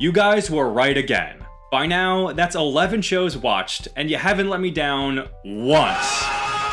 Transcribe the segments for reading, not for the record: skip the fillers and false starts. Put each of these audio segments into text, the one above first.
You guys were right again. By now, that's 11 shows watched, and you haven't let me down once.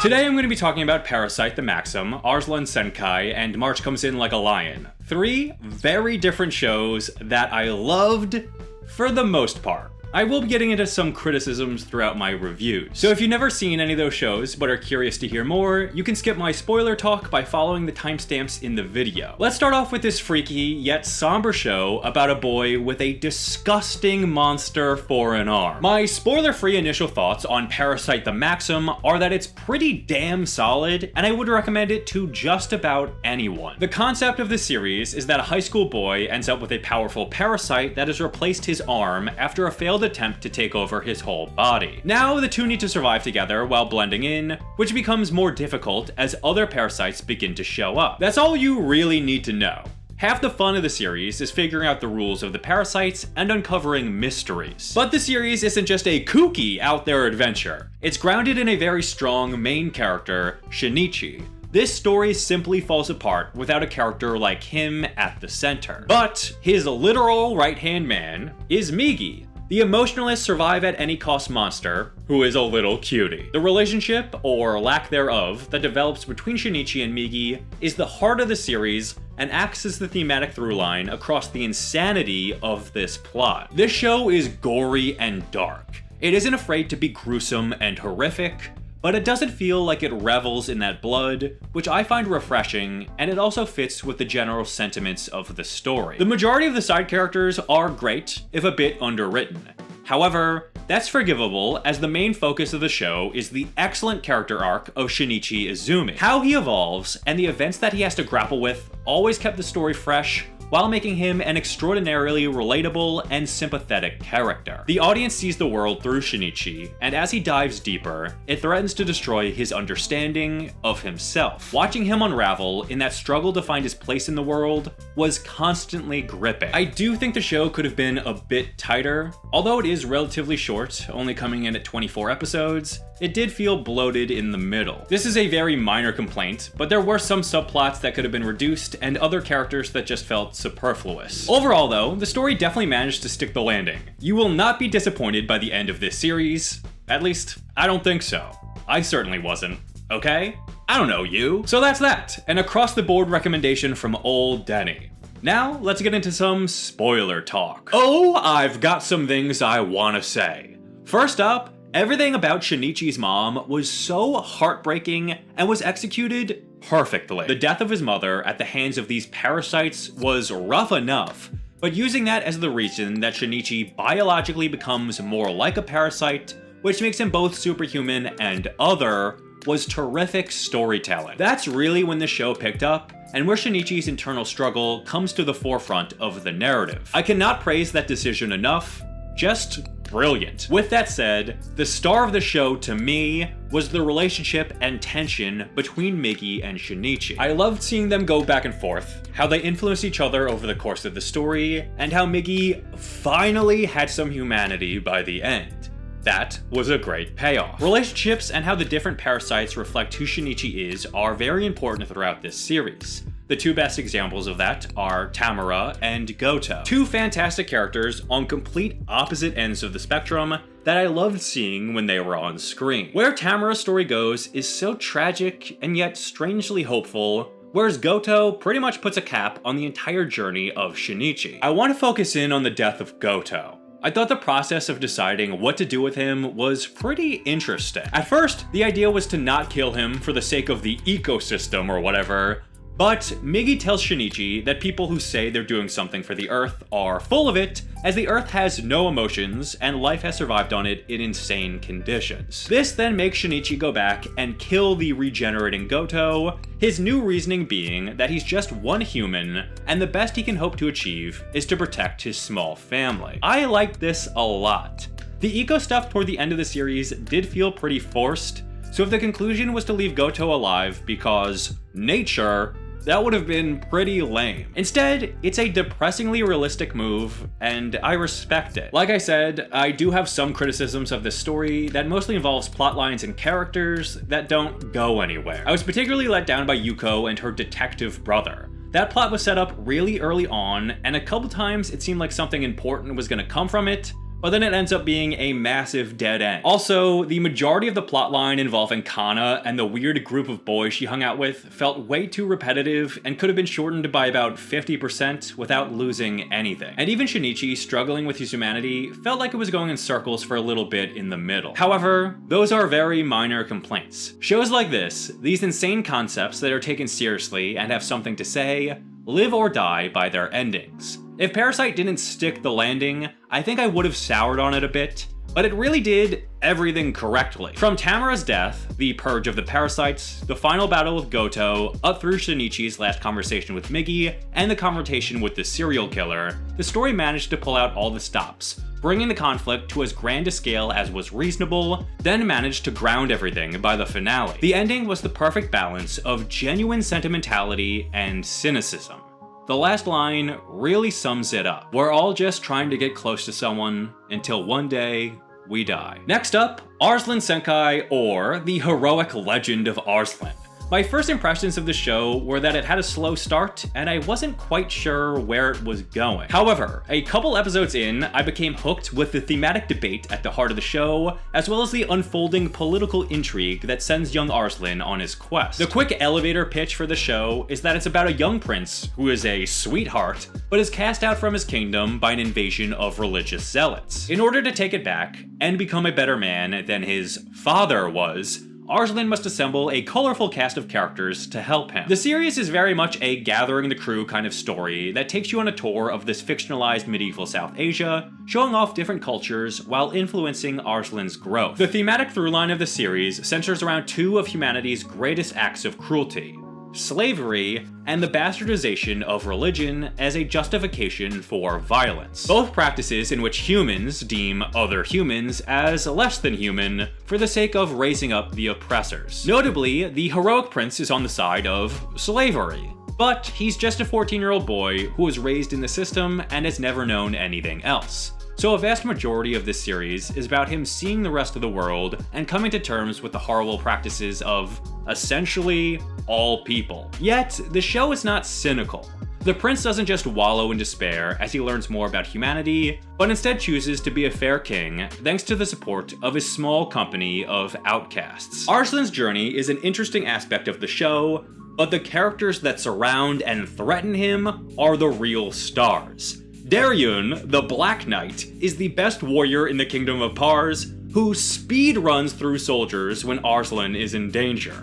Today I'm going to be talking about Parasyte the Maxim, Arslan Senki, and March Comes In Like a Lion. 3 very different shows that I loved for the most part. I will be getting into some criticisms throughout my reviews. So if you've never seen any of those shows but are curious to hear more, you can skip my spoiler talk by following the timestamps in the video. Let's start off with this freaky yet somber show about a boy with a disgusting monster for an arm. My spoiler-free initial thoughts on Parasyte the Maxim are that it's pretty damn solid, and I would recommend it to just about anyone. The concept of the series is that a high school boy ends up with a powerful parasite that has replaced his arm after a failed attempt to take over his whole body. Now the two need to survive together while blending in, which becomes more difficult as other parasites begin to show up. That's all you really need to know. Half the fun of the series is figuring out the rules of the parasites and uncovering mysteries. But the series isn't just a kooky out there adventure. It's grounded in a very strong main character, Shinichi. This story simply falls apart without a character like him at the center. But his literal right-hand man is Migi, the emotionless survive-at-any-cost monster who is a little cutie. The relationship, or lack thereof, that develops between Shinichi and Migi is the heart of the series and acts as the thematic through-line across the insanity of this plot. This show is gory and dark. It isn't afraid to be gruesome and horrific, but it doesn't feel like it revels in that blood, which I find refreshing, and it also fits with the general sentiments of the story. The majority of the side characters are great, if a bit underwritten. However, that's forgivable as the main focus of the show is the excellent character arc of Shinichi Izumi. How he evolves and the events that he has to grapple with always kept the story fresh, while making him an extraordinarily relatable and sympathetic character. The audience sees the world through Shinichi, and as he dives deeper, it threatens to destroy his understanding of himself. Watching him unravel in that struggle to find his place in the world was constantly gripping. I do think the show could have been a bit tighter. Although it is relatively short, only coming in at 24 episodes, it did feel bloated in the middle. This is a very minor complaint, but there were some subplots that could have been reduced and other characters that just felt superfluous. Overall though, the story definitely managed to stick the landing. You will not be disappointed by the end of this series. At least, I don't think so. I certainly wasn't. Okay? I don't know you. So that's that, an across-the-board recommendation from old Denny. Now, let's get into some spoiler talk. Oh, I've got some things I want to say. First up, everything about Shinichi's mom was so heartbreaking and was executed perfectly. The death of his mother at the hands of these parasites was rough enough, but using that as the reason that Shinichi biologically becomes more like a parasite, which makes him both superhuman and other, was terrific storytelling. That's really when the show picked up, and where Shinichi's internal struggle comes to the forefront of the narrative. I cannot praise that decision enough. Just brilliant. With that said, the star of the show to me was the relationship and tension between Migi and Shinichi. I loved seeing them go back and forth, how they influenced each other over the course of the story, and how Migi finally had some humanity by the end. That was a great payoff. Relationships and how the different parasites reflect who Shinichi is are very important throughout this series. The two best examples of that are Tamara and Goto. Two fantastic characters on complete opposite ends of the spectrum that I loved seeing when they were on screen. Where Tamara's story goes is so tragic and yet strangely hopeful, whereas Goto pretty much puts a cap on the entire journey of Shinichi. I want to focus in on the death of Goto. I thought the process of deciding what to do with him was pretty interesting. At first, the idea was to not kill him for the sake of the ecosystem or whatever, but Migi tells Shinichi that people who say they're doing something for the Earth are full of it, as the Earth has no emotions and life has survived on it in insane conditions. This then makes Shinichi go back and kill the regenerating Goto, his new reasoning being that he's just one human, and the best he can hope to achieve is to protect his small family. I liked this a lot. The eco stuff toward the end of the series did feel pretty forced, so if the conclusion was to leave Goto alive because nature, that would have been pretty lame. Instead, it's a depressingly realistic move, and I respect it. Like I said, I do have some criticisms of this story that mostly involves plot lines and characters that don't go anywhere. I was particularly let down by Yuko and her detective brother. That plot was set up really early on, and a couple times it seemed like something important was going to come from it, but then it ends up being a massive dead end. Also, the majority of the plotline involving Kana and the weird group of boys she hung out with felt way too repetitive and could have been shortened by about 50% without losing anything. And even Shinichi struggling with his humanity felt like it was going in circles for a little bit in the middle. However, those are very minor complaints. Shows like this, these insane concepts that are taken seriously and have something to say, live or die by their endings. If Parasyte didn't stick the landing, I think I would have soured on it a bit, but it really did everything correctly. From Tamara's death, the purge of the parasites, the final battle with Goto, up through Shinichi's last conversation with Migi, and the confrontation with the serial killer, the story managed to pull out all the stops, bringing the conflict to as grand a scale as was reasonable, then managed to ground everything by the finale. The ending was the perfect balance of genuine sentimentality and cynicism. The last line really sums it up. We're all just trying to get close to someone until one day we die. Next up, Arslan Senki, or the heroic legend of Arslan. My first impressions of the show were that it had a slow start, and I wasn't quite sure where it was going. However, a couple episodes in, I became hooked with the thematic debate at the heart of the show, as well as the unfolding political intrigue that sends young Arslan on his quest. The quick elevator pitch for the show is that it's about a young prince who is a sweetheart, but is cast out from his kingdom by an invasion of religious zealots. In order to take it back, and become a better man than his father was, Arslan must assemble a colorful cast of characters to help him. The series is very much a gathering the crew kind of story that takes you on a tour of this fictionalized medieval South Asia, showing off different cultures while influencing Arslan's growth. The thematic throughline of the series centers around two of humanity's greatest acts of cruelty: slavery, and the bastardization of religion as a justification for violence. Both practices in which humans deem other humans as less than human for the sake of raising up the oppressors. Notably, the heroic prince is on the side of slavery, but he's just a 14-year-old boy who was raised in the system and has never known anything else. So a vast majority of this series is about him seeing the rest of the world and coming to terms with the horrible practices of, essentially, all people. Yet, the show is not cynical. The prince doesn't just wallow in despair as he learns more about humanity, but instead chooses to be a fair king thanks to the support of his small company of outcasts. Arslan's journey is an interesting aspect of the show, but the characters that surround and threaten him are the real stars. Daryun, the Black Knight, is the best warrior in the Kingdom of Pars, who speed runs through soldiers when Arslan is in danger.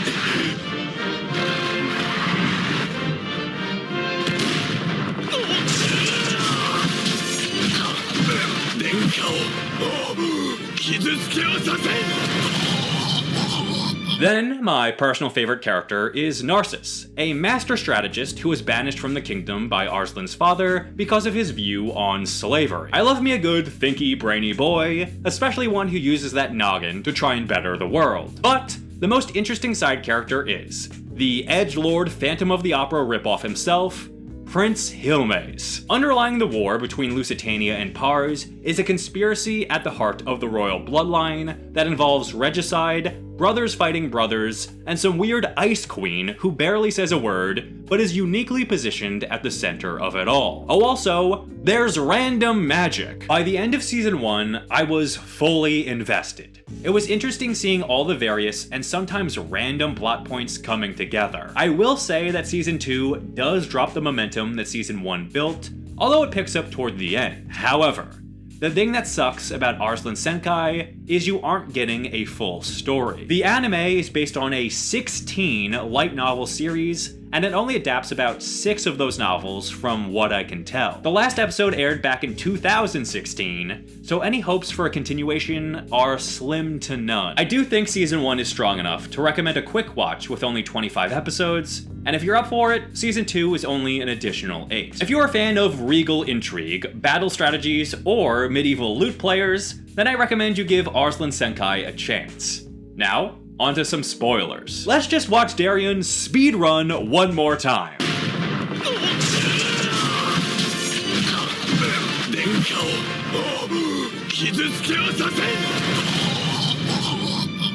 Then, my personal favorite character is Narcissus, a master strategist who was banished from the kingdom by Arslan's father because of his view on slavery. I love me a good, thinky, brainy boy, especially one who uses that noggin to try and better the world. But the most interesting side character is the edgelord Phantom of the Opera ripoff himself, Prince Hilmes. Underlying the war between Lusitania and Pars is a conspiracy at the heart of the royal bloodline that involves regicide, brothers fighting brothers, and some weird ice queen who barely says a word, but is uniquely positioned at the center of it all. Oh, also, there's random magic. By the end of season 1, I was fully invested. It was interesting seeing all the various and sometimes random plot points coming together. I will say that season 2 does drop the momentum that season 1 built, although it picks up toward the end. However, the thing that sucks about Arslan Senki is you aren't getting a full story. The anime is based on a 16 light novel series, and it only adapts about 6 of those novels from what I can tell. The last episode aired back in 2016, so any hopes for a continuation are slim to none. I do think season 1 is strong enough to recommend a quick watch with only 25 episodes, and if you're up for it, season 2 is only an additional 8. If you're a fan of regal intrigue, battle strategies, or medieval loot players, then I recommend you give Arslan Senki a chance. Now, onto some spoilers. Let's just watch Daryun speedrun one more time.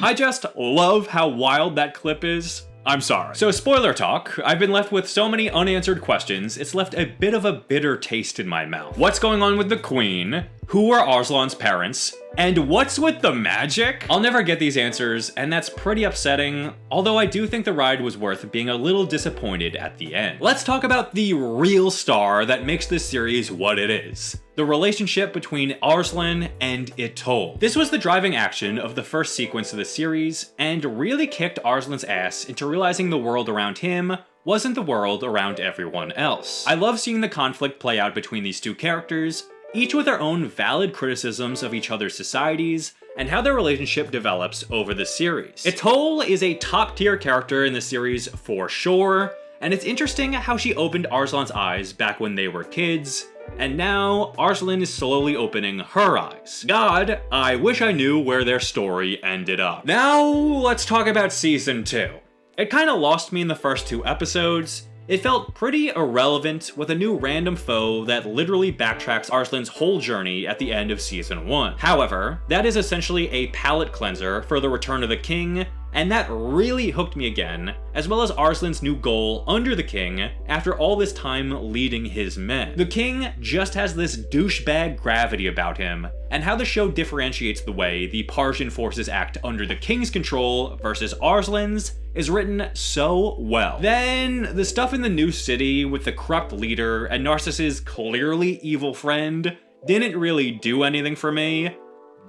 I just love how wild that clip is. I'm sorry. So spoiler talk, I've been left with so many unanswered questions, it's left a bit of a bitter taste in my mouth. What's going on with the Queen? Who are Arslan's parents? And what's with the magic? I'll never get these answers, and that's pretty upsetting, although I do think the ride was worth being a little disappointed at the end. Let's talk about the real star that makes this series what it is. The relationship between Arslan and Itol. This was the driving action of the first sequence of the series, and really kicked Arslan's ass into realizing the world around him wasn't the world around everyone else. I love seeing the conflict play out between these two characters, each with their own valid criticisms of each other's societies, and how their relationship develops over the series. Itol is a top-tier character in the series for sure, and it's interesting how she opened Arslan's eyes back when they were kids, and now Arslan is slowly opening her eyes. God, I wish I knew where their story ended up. Now, let's talk about Season 2. It kinda lost me in the first 2 episodes. It felt pretty irrelevant with a new random foe that literally backtracks Arslan's whole journey at the end of Season 1. However, that is essentially a palate cleanser for the Return of the King, and that really hooked me again, as well as Arslan's new goal under the King after all this time leading his men. The King just has this douchebag gravity about him, and how the show differentiates the way the Parsian forces act under the King's control versus Arslan's is written so well. Then, the stuff in the new city with the corrupt leader and Narcissus' clearly evil friend didn't really do anything for me,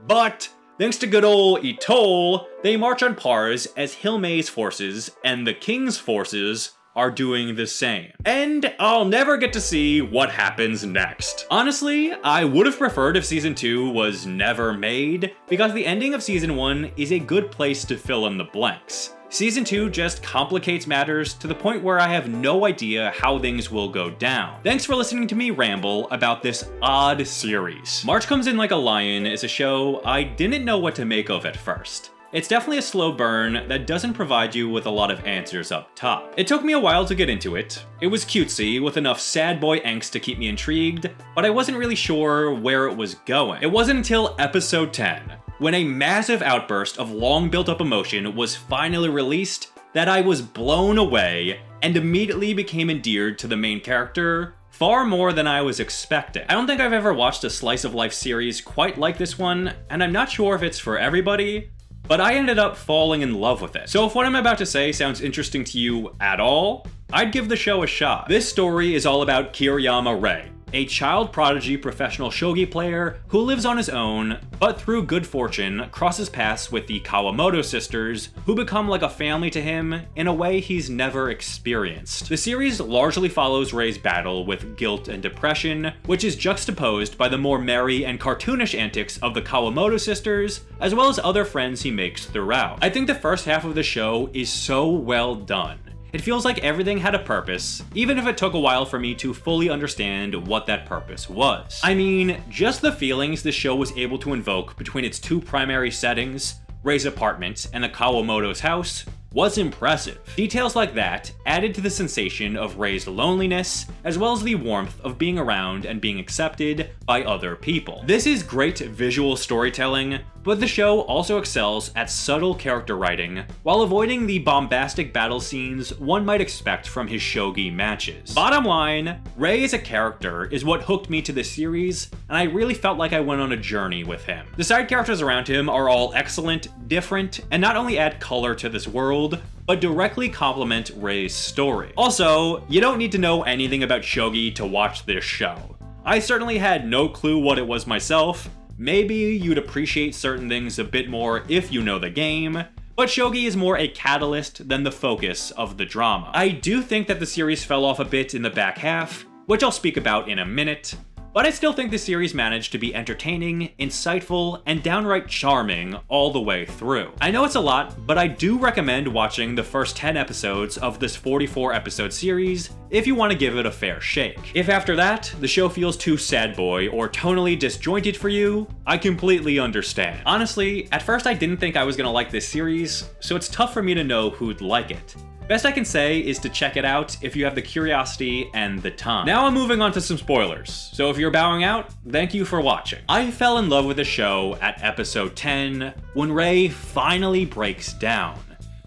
but thanks to good ol' Itol, they march on pars as Hilmay's forces and the King's forces are doing the same. And I'll never get to see what happens next. Honestly, I would have preferred if Season 2 was never made, because the ending of Season 1 is a good place to fill in the blanks. Season 2 just complicates matters to the point where I have no idea how things will go down. Thanks for listening to me ramble about this odd series. March Comes In Like a Lion is a show I didn't know what to make of at first. It's definitely a slow burn that doesn't provide you with a lot of answers up top. It took me a while to get into it. It was cutesy, with enough sad boy angst to keep me intrigued, but I wasn't really sure where it was going. It wasn't until episode 10, when a massive outburst of long built up emotion was finally released, that I was blown away and immediately became endeared to the main character, far more than I was expecting. I don't think I've ever watched a slice of life series quite like this one, and I'm not sure if it's for everybody, but I ended up falling in love with it. So if what I'm about to say sounds interesting to you at all, I'd give the show a shot. This story is all about Kiriyama Rei, a child prodigy professional shogi player who lives on his own, but through good fortune crosses paths with the Kawamoto sisters, who become like a family to him in a way he's never experienced. The series largely follows Rei's battle with guilt and depression, which is juxtaposed by the more merry and cartoonish antics of the Kawamoto sisters, as well as other friends he makes throughout. I think the first half of the show is so well done. It feels like everything had a purpose, even if it took a while for me to fully understand what that purpose was. I mean, just the feelings the show was able to invoke between its 2 primary settings, Rei's apartment and the Kawamoto's house, was impressive. Details like that added to the sensation of Rei's loneliness, as well as the warmth of being around and being accepted by other people. This is great visual storytelling, but the show also excels at subtle character writing, while avoiding the bombastic battle scenes one might expect from his shogi matches. Bottom line, Rei as a character is what hooked me to this series, and I really felt like I went on a journey with him. The side characters around him are all excellent, different, and not only add color to this world, but directly complement Rei's story. Also, you don't need to know anything about shogi to watch this show. I certainly had no clue what it was myself. Maybe you'd appreciate certain things a bit more if you know the game, but shogi is more a catalyst than the focus of the drama. I do think that the series fell off a bit in the back half, which I'll speak about in a minute, but I still think the series managed to be entertaining, insightful, and downright charming all the way through. I know it's a lot, but I do recommend watching the first 10 episodes of this 44-episode series if you want to give it a fair shake. If after that, the show feels too sad boy or tonally disjointed for you, I completely understand. Honestly, at first I didn't think I was gonna like this series, so it's tough for me to know who'd like it. Best I can say is to check it out if you have the curiosity and the time. Now I'm moving on to some spoilers, so if you're bowing out, thank you for watching. I fell in love with the show at episode 10, when Rei finally breaks down.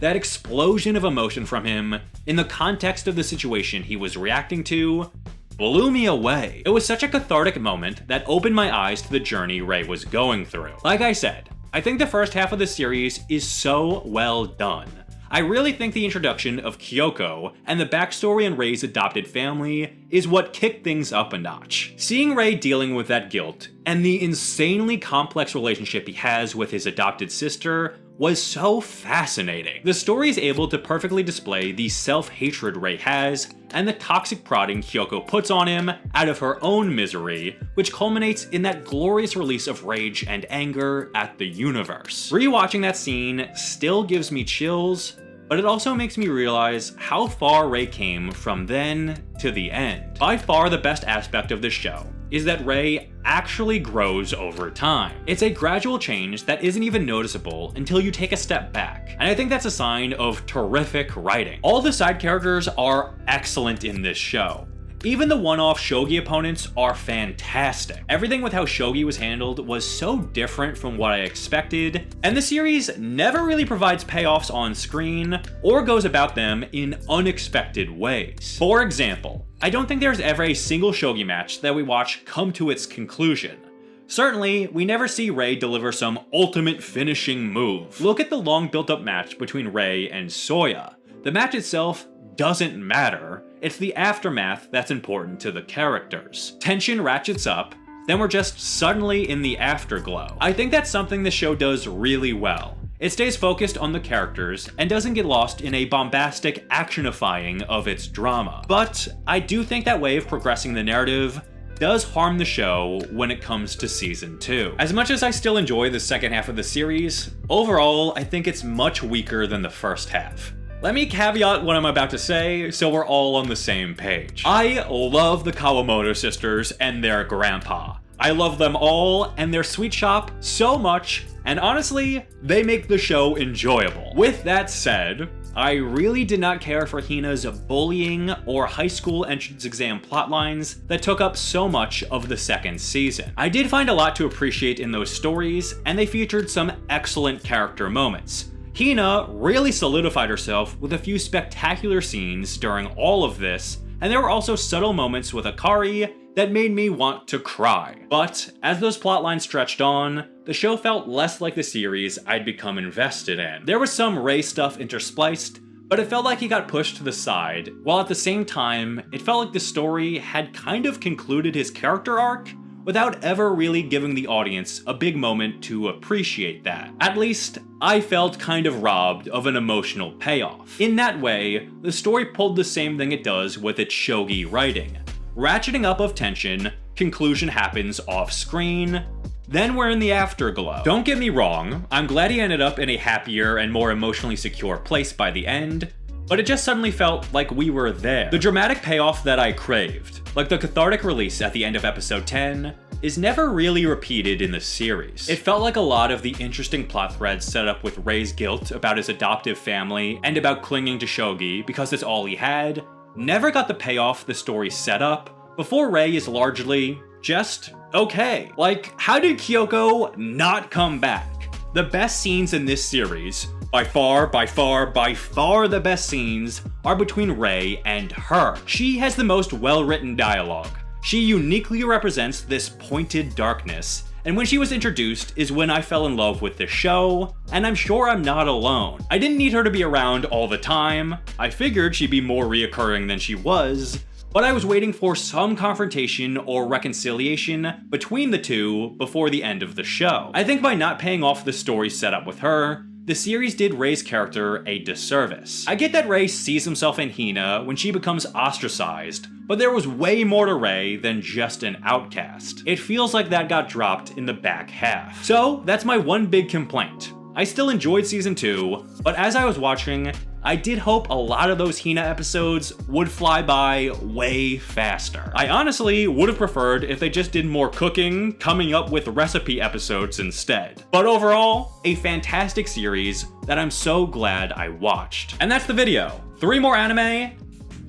that explosion of emotion from him in the context of the situation he was reacting to blew me away. It was such a cathartic moment that opened my eyes to the journey Rei was going through. Like I said, I think the first half of the series is so well done. I really think the introduction of Kyoko and the backstory on Rei's adopted family is what kicked things up a notch. Seeing Rei dealing with that guilt and the insanely complex relationship he has with his adopted sister was so fascinating. The story is able to perfectly display the self-hatred Rei has and the toxic prodding Kyoko puts on him out of her own misery, which culminates in that glorious release of rage and anger at the universe. Rewatching that scene still gives me chills, but it also makes me realize how far Rei came from then to the end. By far the best aspect of this show is that Rei actually grows over time. It's a gradual change that isn't even noticeable until you take a step back, and I think that's a sign of terrific writing. All the side characters are excellent in this show. Even the one-off shogi opponents are fantastic. Everything with how shogi was handled was so different from what I expected, and the series never really provides payoffs on screen or goes about them in unexpected ways. For example, I don't think there's ever a single shogi match that we watch come to its conclusion. Certainly, we never see Rei deliver some ultimate finishing move. Look at the long built-up match between Rei and Soya. The match itself doesn't matter, it's the aftermath that's important to the characters. Tension ratchets up, then we're just suddenly in the afterglow. I think that's something the show does really well. It stays focused on the characters and doesn't get lost in a bombastic actionifying of its drama. But I do think that way of progressing the narrative does harm the show when it comes to season 2. As much as I still enjoy the second half of the series, overall I think it's much weaker than the first half. Let me caveat what I'm about to say so we're all on the same page. I love the Kawamoto sisters and their grandpa. I love them all and their sweet shop so much, and honestly, they make the show enjoyable. With that said, I really did not care for Hina's bullying or high school entrance exam plotlines that took up so much of the second season. I did find a lot to appreciate in those stories, and they featured some excellent character moments. Hina really solidified herself with a few spectacular scenes during all of this, and there were also subtle moments with Akari that made me want to cry. But as those plotlines stretched on, the show felt less like the series I'd become invested in. There was some Rei stuff interspliced, but it felt like he got pushed to the side, while at the same time, it felt like the story had kind of concluded his character arc without ever really giving the audience a big moment to appreciate that. At least, I felt kind of robbed of an emotional payoff. In that way, the story pulled the same thing it does with its shogi writing. Ratcheting up of tension, conclusion happens off screen, then we're in the afterglow. Don't get me wrong, I'm glad he ended up in a happier and more emotionally secure place by the end, but it just suddenly felt like we were there. The dramatic payoff that I craved, like the cathartic release at the end of episode 10, is never really repeated in the series. It felt like a lot of the interesting plot threads set up with Rei's guilt about his adoptive family and about clinging to shogi because it's all he had, never got the payoff the story set up, before Rei is largely just okay. Like, how did Kyoko not come back? The best scenes in this series, by far the best scenes, are between Rei and her. She has the most well-written dialogue. She uniquely represents this pointed darkness, and when she was introduced is when I fell in love with the show, and I'm sure I'm not alone. I didn't need her to be around all the time. I figured she'd be more reoccurring than she was, but I was waiting for some confrontation or reconciliation between the two before the end of the show. I think by not paying off the story set up with her, the series did Rei's character a disservice. I get that Rei sees himself in Hina when she becomes ostracized, but there was way more to Rei than just an outcast. It feels like that got dropped in the back half. So that's my one big complaint. I still enjoyed season 2, but as I was watching, I did hope a lot of those Hina episodes would fly by way faster. I honestly would have preferred if they just did more cooking, coming up with recipe episodes instead. But overall, a fantastic series that I'm so glad I watched. And that's the video. 3 more anime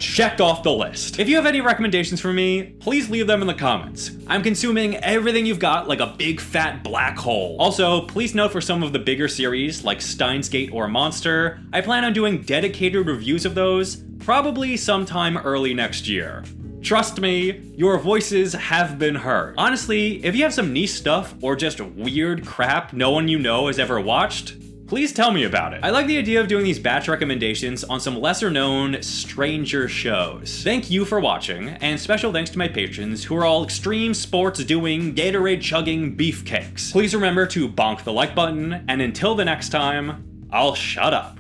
check off the list. If you have any recommendations for me, please leave them in the comments. I'm consuming everything you've got like a big fat black hole. Also, please note for some of the bigger series like Steins Gate or Monster, I plan on doing dedicated reviews of those, probably sometime early next year. Trust me, your voices have been heard. Honestly, if you have some niche stuff or just weird crap no one you know has ever watched, please tell me about it. I like the idea of doing these batch recommendations on some lesser known, stranger shows. Thank you for watching, and special thanks to my patrons who are all extreme sports doing, Gatorade chugging beefcakes. Please remember to bonk the like button, and until the next time, I'll shut up.